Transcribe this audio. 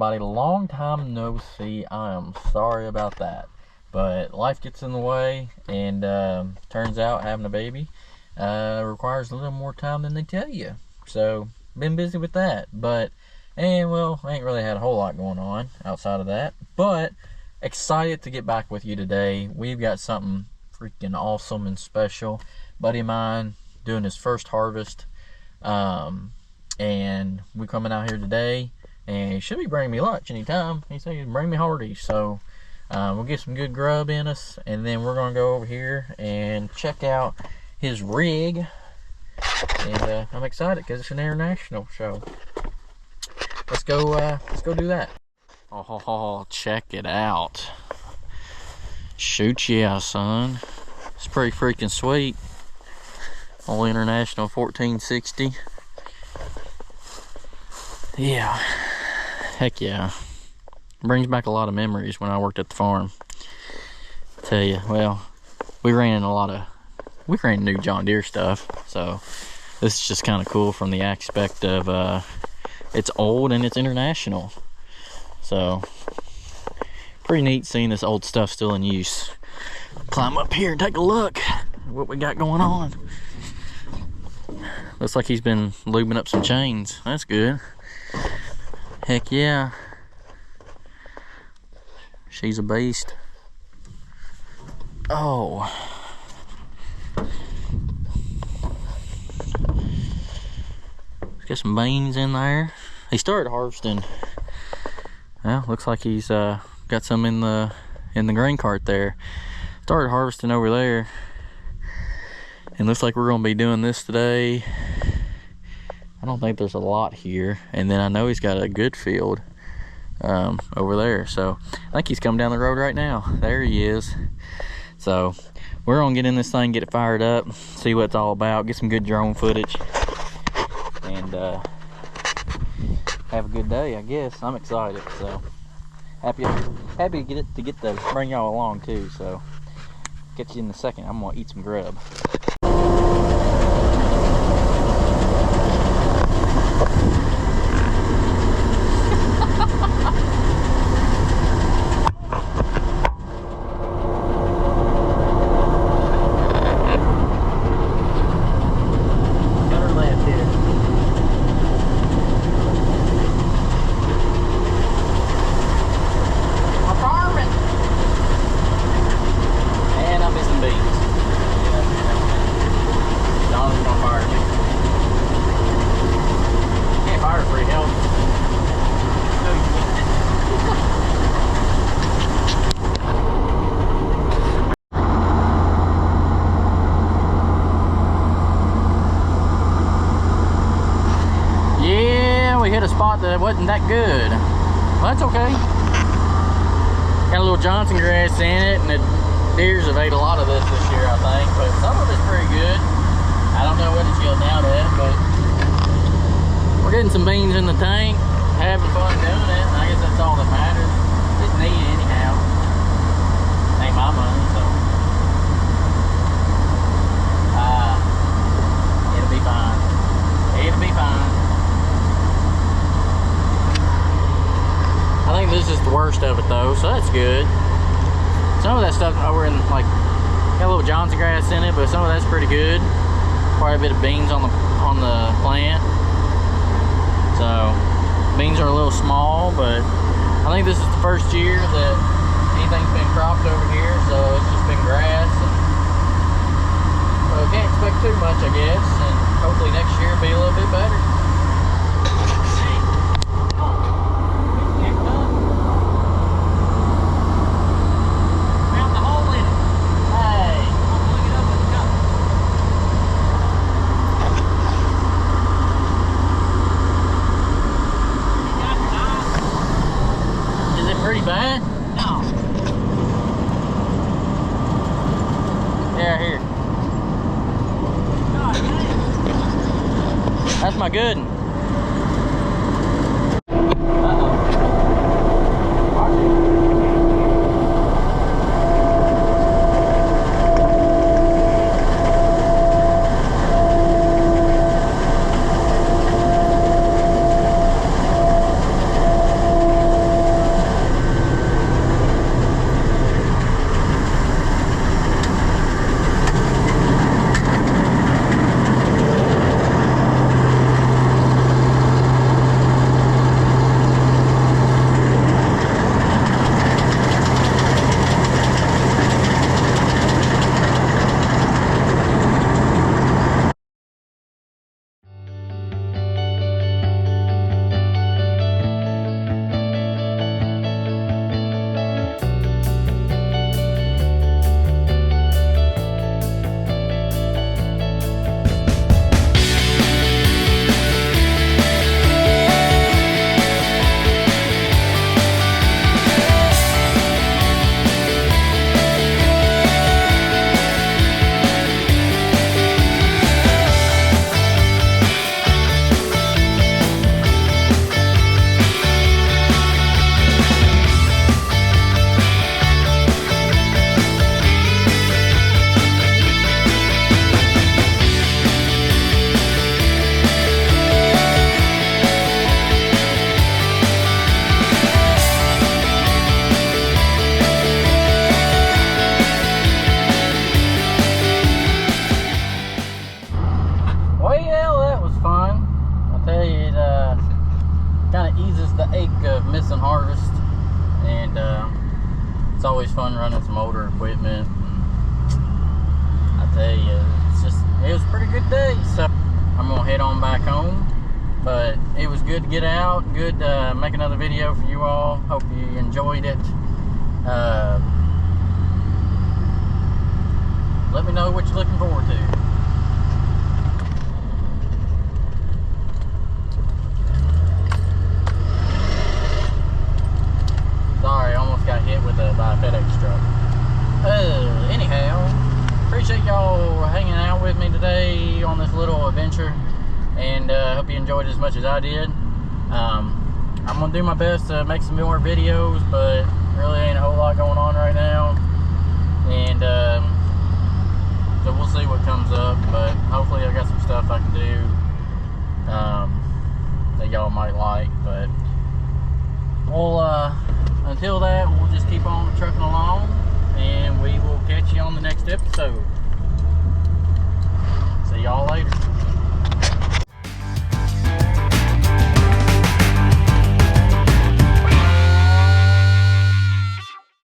everybody. Long time no see. I am sorry about that, but life gets in the way, and turns out having a baby requires a little more time than they tell you. So been busy with that, but well, I ain't really had a whole lot going on outside of that, but excited to get back with you today. We've got something freaking awesome and special. Buddy of mine doing his first harvest, and we coming out here today, and he should be bringing me lunch anytime. He said he'd bring me Hardee's, so we'll get some good grub in us, and then we're gonna go over here and check out his rig. And I'm excited because it's an international show. Let's go do that. Oh, check it out. Shoot, yeah, son. It's pretty freaking sweet. Old International 1460. Yeah. Heck yeah. Brings back a lot of memories when I worked at the farm. I tell you, well, we ran new John Deere stuff, so this is just kind of cool from the aspect of it's old and it's international. So pretty neat seeing this old stuff still in use. Climb up here and take a look at what we got going on. Looks like he's been lubing up some chains. That's good. Heck yeah. She's a beast. Oh. Got some beans in there. He started harvesting. Well, looks like he's got some in the grain cart there. Started harvesting over there, and looks like we're gonna be doing this today. I don't think there's a lot here, and then I know he's got a good field over there, so I think he's coming down the road right now. There he is. So we're gonna get in this thing, get it fired up, see what it's all about, get some good drone footage, and have a good day, I guess. I'm excited, so happy to get to bring y'all along too. So catch you in a second. I'm gonna eat some grub. That wasn't that good. Well, that's okay. Got a little Johnson grass in it, and the deers have ate a lot of this year, I think, but some of it's pretty good. I don't know what it's yielding out at, but we're getting some beans in the tank, having fun doing it, and I guess that's all that matters. It's neat anyhow. Ain't my money, so it'll be fine. It'll be fine. I think this is the worst of it though, so that's good. Some of that stuff over in, like, got a little Johnson grass in it, but some of that's pretty good. Quite a bit of beans on the plant. So beans are a little small, but I think this is the first year that anything's been cropped over here, so it's just been grass. And, well, can't expect too much, I guess, and hopefully next year will be a little bit better. Pretty bad? No. Yeah, here. That's my good one. good to get out. Good to make another video for you all. Hope you enjoyed it. Let me know what you're looking forward to. Sorry, I almost got hit with by a FedEx truck. Anyhow, appreciate y'all hanging out with me today on this little adventure, and hope you enjoyed it as much as I did. I'm gonna do my best to make some more videos, but really ain't a whole lot going on right now, and so we'll see what comes up. But hopefully I got some stuff I can do that y'all might like. But we'll until that, we'll just keep on trucking along, and we will catch you on the next episode. See y'all later.